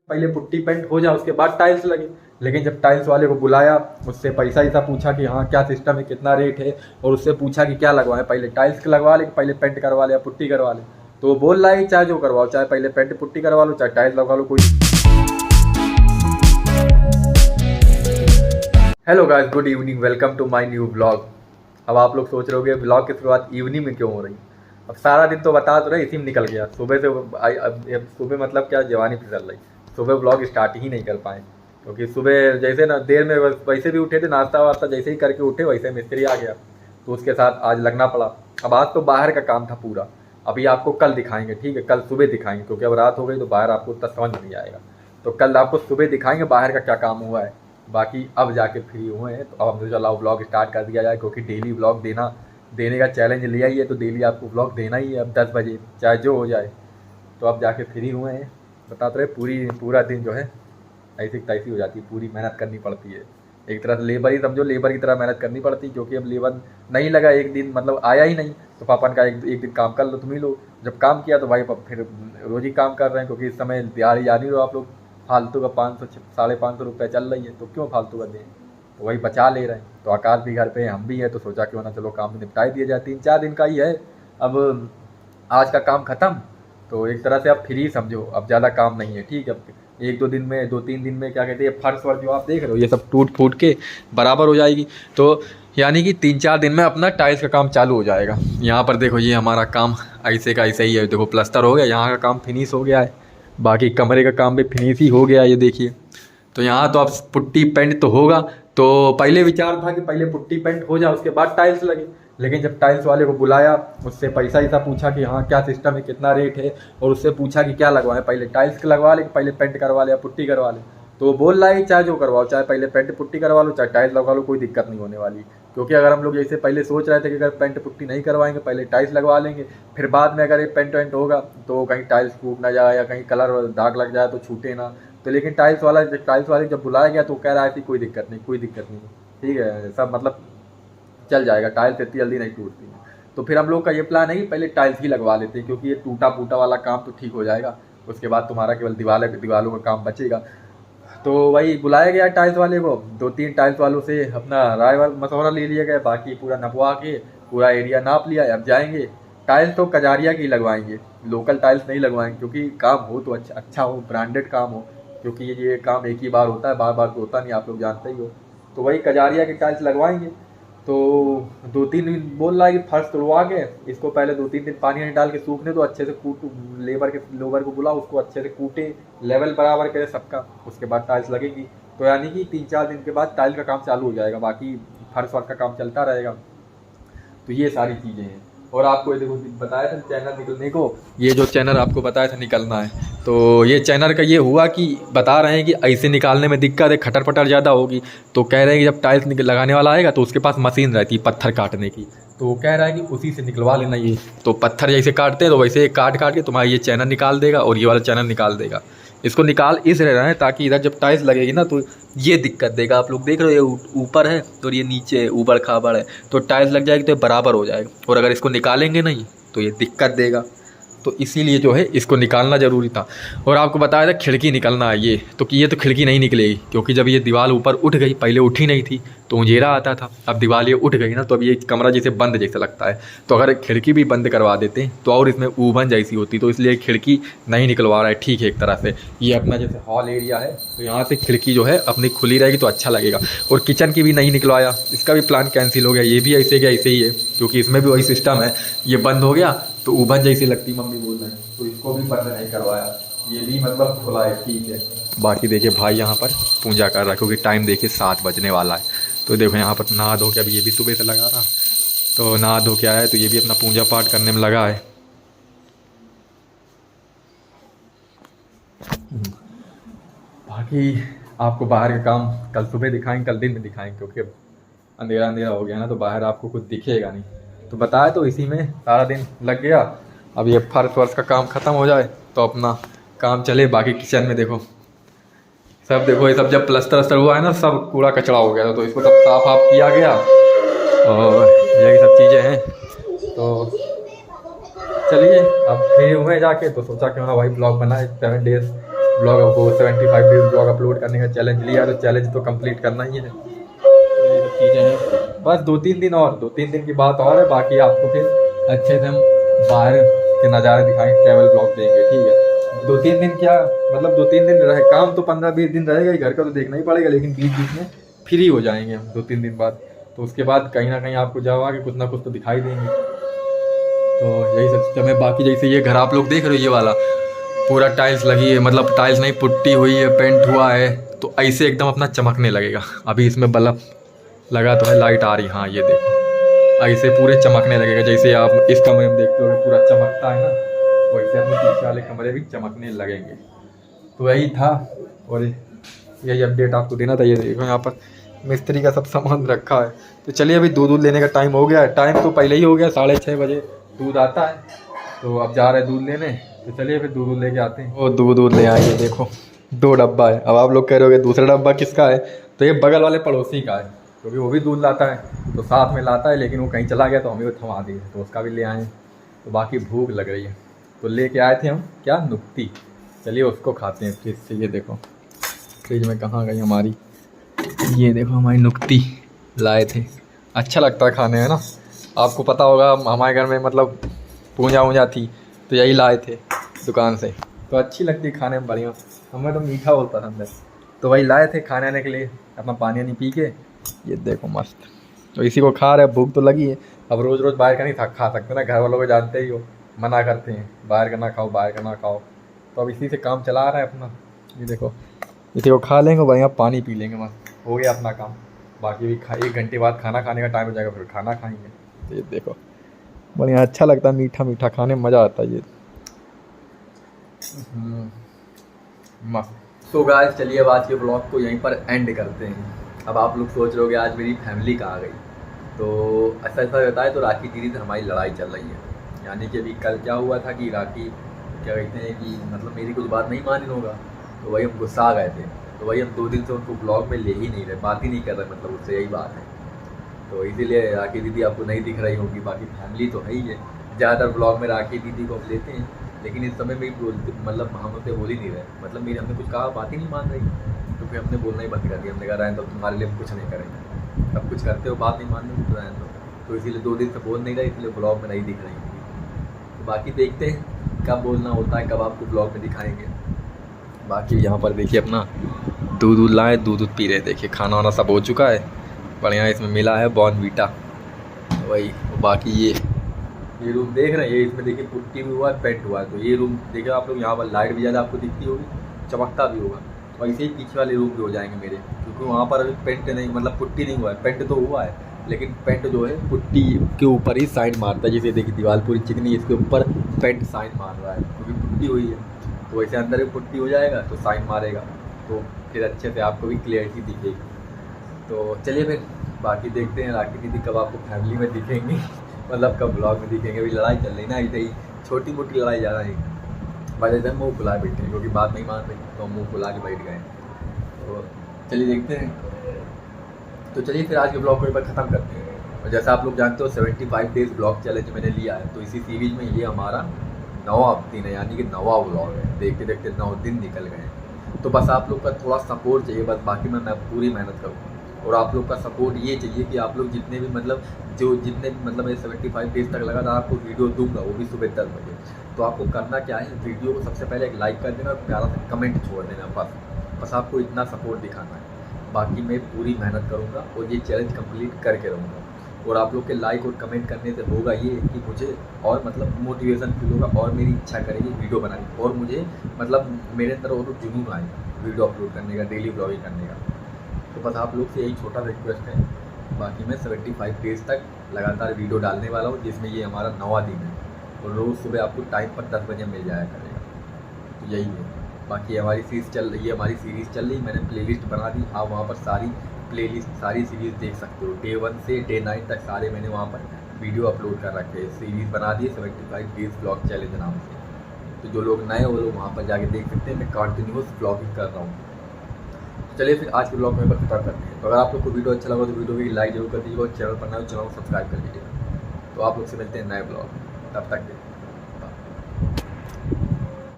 पहले putty paint हो जाए उसके बाद टाइल्स लगे। लेकिन जब टाइल्स वाले को बुलाया, उससे पैसा ऐसा पूछा कि हाँ क्या सिस्टम है, कितना रेट है, और उससे पूछा कि क्या लगवाएं, पहले टाइल्स लगवा ले, पहले पेंट करवा ले या पुट्टी करवा ले, तो वो बोल रहा है चाहे जो करवाओ, चाहे पहले पेंट पुट्टी करवा लो, चाहे टाइल्स लगवा लो, कोई। Hello guys, good evening, welcome to my new blog. अब आप लोग सोच रहे होगे ब्लॉग की शुरुआत इवनिंग में क्यों हो रही। अब सारा दिन तो बता तो रहे, इसी में निकल गया। सुबह से अब सुबह मतलब क्या, जवानी फिसल रही। सुबह ब्लॉग स्टार्ट ही नहीं कर पाए, क्योंकि सुबह जैसे ना देर में वैसे भी उठे थे, नाश्ता वास्ता जैसे ही करके उठे वैसे मिस्त्री आ गया, तो उसके साथ आज लगना पड़ा। अब आज तो बाहर का काम था पूरा। अभी आपको कल दिखाएंगे, ठीक है, कल सुबह दिखाएंगे, क्योंकि अब रात हो गई तो बाहर आपको उतना समझ नहीं आएगा। तो कल आपको सुबह दिखाएंगे बाहर का क्या काम हुआ है। बाकी अब जाके फ्री हुए हैं, तो अब हमने चलाओ ब्लॉग स्टार्ट कर दिया जाए, क्योंकि डेली ब्लॉग देने का चैलेंज लिया ही है, तो डेली आपको ब्लॉग देना ही है अब 10 बजे, चाहे जो हो जाए। तो अब जाके फ्री हुए हैं। बताते रहे पूरा दिन जो है ऐसी तैसी हो जाती है, पूरी मेहनत करनी पड़ती है। एक तरह से लेबर ही समझो, लेबर की तरह मेहनत करनी पड़ती है, क्योंकि अब लेबर नहीं लगा एक दिन, मतलब आया ही नहीं, तो पापा ने कहा एक दिन काम कर लो, तुम ही लो। जब काम किया तो भाई फिर रोज़ ही काम कर रहे हैं, क्योंकि इस समय दिहाड़ी जानी हो आप लोग, फालतू का 500 550 रुपये चल रही है, तो क्यों फालतू का दें, तो वही बचा ले रहे हैं। तो आकाश भी घर पे है, हम भी हैं, तो सोचा क्यों ना चलो काम निपटाई दिया जाए, 3-4 दिन का ही है। अब आज का काम ख़त्म, तो एक तरह से आप फ्री समझो, अब ज़्यादा काम नहीं है, ठीक है। अब 1-2 दिन में, 2-3 दिन में क्या कहते हैं, फर्श वर्श जो आप देख रहे हो ये सब टूट फूट के बराबर हो जाएगी। तो यानी कि 3-4 दिन में अपना टाइल्स का काम चालू हो जाएगा। यहाँ पर देखो, ये हमारा काम ऐसे का ऐसे ही है। देखो प्लास्टर हो गया, यहाँ का काम फिनिश हो गया है, बाकी कमरे का काम भी फिनिश ही हो गया है, ये देखिए। तो यहाँ तो अब पुट्टी पेंट तो होगा, तो पहले विचार था कि पहले पुट्टी पेंट हो जाए उसके बाद टाइल्स लगे। लेकिन जब टाइल्स वाले को बुलाया, उससे पैसा ऐसा पूछा कि हाँ क्या सिस्टम है, कितना रेट है, और उससे पूछा कि क्या लगवाएं, पहले टाइल्स लगवा ले, पहले पेंट करवा ले या पुट्टी करवा ले, तो वो बोल रहा है चाहे जो करवाओ, चाहे पहले पेंट पुट्टी करवा लो, चाहे टाइल्स लगवा लो, कोई दिक्कत नहीं होने वाली। क्योंकि अगर हम लोग जैसे पहले सोच रहे थे कि अगर पेंट पुट्टी नहीं करवाएंगे, पहले टाइल्स लगवा लेंगे, फिर बाद में अगर ये पेंट वेंट होगा तो कहीं टाइल्स टूट ना जाए या कहीं कलर दाग लग जाए तो छूटे ना। तो लेकिन टाइल्स वाले जब बुलाया गया तो कह रहा है कि कोई दिक्कत नहीं, कोई दिक्कत नहीं, ठीक है, सब मतलब चल जाएगा, टाइल्स इतनी जल्दी नहीं टूटती है। तो फिर हम लोग का ये प्लान है कि पहले टाइल्स ही लगवा लेते हैं, क्योंकि ये टूटा फूटा वाला काम तो ठीक हो जाएगा, उसके बाद तुम्हारा केवल दीवालों का काम बचेगा। तो वही बुलाया गया टाइल्स वाले को, 2-3 टाइल्स वालों से अपना राय मशवरा ले लिया गया, बाकी पूरा नपवा के पूरा एरिया नाप लिया। अब जाएंगे, टाइल्स तो कजारिया की लगवाएंगे, लोकल टाइल्स नहीं लगवाएंगे, क्योंकि काम हो तो अच्छा हो, ब्रांडेड काम हो, क्योंकि ये काम एक ही बार होता है, बार बार तो होता नहीं, आप लोग जानते ही हो। तो वही कजारिया के टाइल्स लगवाएंगे। तो 2-3 दिन बोल रहा है कि फर्श तुड़वा के इसको पहले 2-3 दिन पानी नहीं डाल के सूखने दो, अच्छे से लेबर को बुलाओ, उसको अच्छे से कूटे, लेवल बराबर करे सबका, उसके बाद टाइल्स लगेगी। तो यानी कि 3-4 दिन के बाद टाइल्स का काम चालू हो जाएगा, बाकी फर्श वर्क का काम चलता रहेगा। तो ये सारी चीज़ें हैं। और आपको ये देखो बताया था चैनल निकलने को, ये जो चैनल आपको बताया था निकलना है, तो ये चैनल का ये हुआ कि बता रहे हैं कि ऐसे निकालने में दिक्कत है, खटर पटर ज़्यादा होगी। तो कह रहे हैं कि जब टाइल्स लगाने वाला आएगा तो उसके पास मशीन रहती है पत्थर काटने की, तो वो कह रहा है कि उसी से निकलवा लेना। ये तो पत्थर जैसे काटते हैं तो वैसे काट के तुम्हारा ये चैनल निकाल देगा और ये वाला चैनल निकाल देगा। इसको निकाल इस रहे हैं ताकि इधर जब टाइल्स लगेगी ना तो ये दिक्कत देगा। आप लोग देख रहे हो ये ऊपर है और ये नीचे ऊबड़ खाबड़ है, तो टाइल्स लग जाएगी तो ये बराबर हो जाएगा, और अगर इसको निकालेंगे नहीं तो ये दिक्कत देगा। तो इसीलिए जो है इसको निकालना ज़रूरी था। और आपको बताया था खिड़की निकलना है ये, तो कि ये तो खिड़की नहीं निकलेगी, क्योंकि जब ये दीवार ऊपर उठ गई, पहले उठी नहीं थी तो उंजेरा आता था, अब दीवार ये उठ गई ना तो अब ये कमरा जैसे बंद जैसे लगता है। तो अगर खिड़की भी बंद करवा देते तो और इसमें ऊभन जैसी होती, तो इसलिए खिड़की नहीं निकलवा रहा है, ठीक है। एक तरह से ये अपना जैसे हॉल एरिया है, तो यहाँ से खिड़की जो है अपनी खुली रहेगी तो अच्छा लगेगा। और किचन की भी नहीं निकलवाया, इसका भी प्लान कैंसिल हो गया, ये भी ऐसे ही है, क्योंकि इसमें भी वही सिस्टम है, ये बंद हो गया तो ऊभन जैसी लगती मम्मी बोल रहे हैं, तो इसको भी बंद नहीं करवाया, ये भी मतलब खुला है, ठीक है। बाकी देखिए भाई यहाँ पर पूजा कर रहा है, क्योंकि टाइम देखिए 7 बजने वाला है। तो देखो यहाँ पर नहा धो के, अभी ये भी सुबह से लगा रहा, तो नहा धो के आया है, तो ये भी अपना पूजा पाठ करने में लगा है। बाकी आपको बाहर का काम कल सुबह दिखाएंगे, कल दिन में दिखाएंगे, क्योंकि अब अंधेरा हो गया ना, तो बाहर आपको कुछ दिखेगा नहीं। तो बताया तो इसी में सारा दिन लग गया। अब ये फर्श वर्श का काम ख़त्म हो जाए तो अपना काम चले। बाकी किचन में देखो सब, देखो ये सब जब प्लस्तर हुआ है ना, सब कूड़ा कचरा हो गया था, तो इसको सब साफ आप किया गया, और यही सब चीज़ें हैं। तो चलिए अब फ्री हुए जाके, तो सोचा क्यों ना भाई ब्लॉग बनाए 7 डेज़ ब्लॉग आपको 75 डेज ब्लॉग अपलोड करने का चैलेंज लिया, तो चैलेंज तो कंप्लीट करना ही है। ये सब चीज़ें हैं, बस 2-3 दिन और, 2-3 दिन की बात और है। बाकी आपको फिर अच्छे से हम बाहर के नज़ारे दिखाएंगे, ट्रैवल ब्लॉग देंगे, ठीक है। 2-3 दिन क्या मतलब 2-3 दिन रहे, काम तो 15-20 दिन रहेगा ही, घर का तो देखना ही पड़ेगा, लेकिन बीच बीच में फ्री हो जाएंगे हम 2-3 दिन बाद। तो उसके बाद कहीं ना कहीं आपको जाओ आगे कुछ ना कुछ तो दिखाई देंगे। तो यही सब सिस्टम है। बाकी जैसे ये घर आप लोग देख रहे हो, ये वाला पूरा टाइल्स लगी है, मतलब टाइल्स नहीं पुट्टी हुई है, पेंट हुआ है, तो ऐसे एकदम अपना चमकने लगेगा। अभी इसमें बल्ब लगा तो है, लाइट आ रही, हाँ ये देखो, ऐसे पूरे चमकने लगेगा। जैसे आप इस कमरे में देखते हो पूरा चमकता है ना, वैसे अपने पीछे वाले कमरे भी चमकने लगेंगे। तो यही था, और यही अपडेट आपको देना था। ये देखो यहाँ पर मिस्त्री का सब सामान रखा है। तो चलिए, अभी दूध लेने का टाइम हो गया है, टाइम तो पहले ही हो गया, 6:30 बजे दूध आता है। तो अब जा रहे हैं दूध लेने, तो चलिए फिर दूध लेके आते हैं। वो दूध ले आए, ये देखो 2 डब्बा है। अब आप लोग कह रहे होगे दूसरा डब्बा किसका है, तो ये बगल वाले पड़ोसी का है, क्योंकि वो भी दूध लाता है, तो साथ में लाता है, लेकिन वो कहीं चला गया तो हमें वो थमा दिए, तो उसका भी ले आए। तो बाकी भूख लग रही है, तो लेके आए थे हम क्या, नुक्ती। चलिए उसको खाते हैं फ्रिज से। ये देखो फ्रिज में कहाँ गई हमारी, ये देखो हमारी नुक्ती लाए थे। अच्छा लगता है खाने में ना, आपको पता होगा हमारे घर में मतलब पूजा वूजा थी, तो यही लाए थे दुकान से, तो अच्छी लगती खाने में, बढ़िया। हमें तो मीठा बहुत पसंद है, तो वही लाए थे खाने आने के लिए, अपना पानी नहीं पी के। ये देखो मस्त, तो इसी को खा रहे, भूख तो लगी है। अब रोज़ रोज़ बाहर का नहीं खा सकते ना, घर वालों को जानते ही हो, मना करते हैं बाहर का ना खाओ, बाहर का ना खाओ। तो अब इसी से काम चला रहा है अपना। ये देखो इसी को खा लेंगे, बढ़िया पानी पी लेंगे, मस्त हो गया अपना काम। बाकी भी 1 घंटे बाद खाना खाने का टाइम हो जाएगा, फिर खाना खाएंगे। तो ये देखो बढ़िया, अच्छा लगता है, मीठा मीठा खाने में मज़ा आता है ये। मस्त। तो गाइस चलिए अब आज के ब्लॉग को यहीं पर एंड करते हैं। अब आप लोग सोच रहे होगे आज मेरी फैमिली कहाँ गई, तो ऐसा रहता है। तो राखी दीदी से हमारी लड़ाई चल रही है, यानी कि अभी कल क्या हुआ था कि राखी क्या कहते हैं कि मतलब मेरी कुछ बात नहीं मानी होगा, तो वही हम गुस्सा आ गए थे। तो वही हम 2 दिन से उनको ब्लॉग में ले ही नहीं रहे, बात ही नहीं कर रहे, मतलब उससे यही बात है। तो इसीलिए राखी दीदी आपको नहीं दिख रही होगी, बाकी फैमिली तो है ही है। ज़्यादातर ब्लॉग में राखी दीदी को हम लेते हैं, लेकिन इस समय में मतलब हम उनसे बोल ही नहीं रहे, मतलब मेरे हमने कुछ कहा, बात ही नहीं मान रही, तो फिर हमने बोलना ही बंद कर दिया। हमने कहा रहने तो तुम्हारे लिए कुछ नहीं करेंगे, अब कुछ करते हो बात नहीं मान रही तो रहने दो। तो इसीलिए 2 दिन से बोल नहीं रहे, इसलिए ब्लॉग में नहीं दिख रही होगी। तो बाकी देखते हैं कब बोलना होता है, कब आपको ब्लॉग में दिखाएंगे। बाकी यहाँ पर देखिए अपना दूध लाए, दूध पी रहे, देखिए खाना वाना सब हो चुका है, बढ़िया। इसमें मिला है बॉर्नवीटा, वही। बाकी ये रूम देख रहे हैं, ये इसमें देखिए पुट्टी भी हुआ है, पेंट हुआ है। तो ये रूम देखिए आप लोग, यहाँ पर लाइट भी ज़्यादा आपको दिखती होगी, चमकता भी होगा। और ऐसे ही पीछे वाले रूम भी हो जाएंगे मेरे, क्योंकि वहाँ पर अभी पेंट नहीं, मतलब पुट्टी नहीं हुआ है, पेंट तो हुआ है, लेकिन पेंट जो है पुट्टी के ऊपर ही साइन मारता है। जैसे देखिए दीवार पूरी चिकनी, इसके ऊपर पेंट साइन मार रहा है, क्योंकि पुट्टी हुई है। तो वैसे अंदर भी पुट्टी हो जाएगा तो साइन मारेगा, तो फिर अच्छे से आपको भी क्लियरिटी दिखेगी। तो चलिए फिर बाकी देखते हैं राखी दीदी कब आपको फैमिली में दिखेंगे, मतलब कब ब्लॉग में दिखेंगे। अभी लड़ाई चल रही ना, ऐसे ही छोटी मोटी लड़ाई ज़्यादा नहीं, वजह से मुँह फुला बैठे हैं, क्योंकि बात नहीं मान रही, तो मुँह फुला के बैठ गए। तो चलिए देखते हैं। तो चलिए फिर आज के ब्लॉग को एक बार ख़त्म करते हैं। और जैसा आप लोग जानते हो 75 डेज़ ब्लॉग चैलेंज मैंने लिया है, तो इसी सीरीज़ में ये हमारा 9वां दिन है, यानी कि 9वां ब्लॉग है। देखते देखते 9 दिन निकल गए हैं। तो बस आप लोग का थोड़ा सपोर्ट चाहिए, बस बाकी मैं पूरी मेहनत करूँगा। और आप लोग का सपोर्ट ये चाहिए कि आप लोग जितने भी मतलब जितने भी मतलब मैं 75 डेज़ तक लगातार आपको वीडियो दूंगा, वो भी सुबह 10 बजे। तो आपको करना क्या है, वीडियो को सबसे पहले एक लाइक कर देना और प्यारा सा कमेंट छोड़ देना, बस आपको इतना सपोर्ट दिखाना है। बाकी मैं पूरी मेहनत करूँगा और ये चैलेंज कंप्लीट करके रहूँगा। और आप लोग के लाइक और कमेंट करने से होगा ये कि मुझे और मतलब मोटिवेशन फील होगा, और मेरी इच्छा करेगी वीडियो बनाने, और मुझे मतलब मेरे अंदर और जुनून आएगा वीडियो अपलोड करने का, डेली ब्लॉगिंग करने का। तो बस आप लोग से यही छोटा रिक्वेस्ट है। बाकी मैं 75 डेज़ तक लगातार वीडियो डालने वाला हूँ, जिसमें ये हमारा 9वां दिन है, और रोज़ सुबह आपको टाइम पर 10 बजे मिल जाया करेगा। तो यही है। बाकी हमारी सीरीज़ चल रही है, मैंने प्लेलिस्ट बना दी, आप वहाँ पर सारी प्लेलिस्ट सारी सीरीज़ देख सकते हो, डे 1 से डे 9 तक सारे मैंने वहाँ पर वीडियो अपलोड कर रखे हैं। सीरीज़ बना दी 75 डेज़ ब्लॉग चैलेंज नाम से। तो जो लोग नए वो लोग वहाँ पर जाके देख सकते हैं, मैं कंटिन्यूस ब्लॉगिंग कर रहा हूँ। चलिए फिर आज के ब्लॉग में खत्म करते हैं। तो अगर आप लोग को वीडियो अच्छा लगा तो वीडियो की लाइक जरूर कर दीजिएगा, और चैनल पर नए हो चैनल को सब्सक्राइब कर लीजिएगा। तो आप लोग से मिलते हैं नए ब्लॉग, तब तक के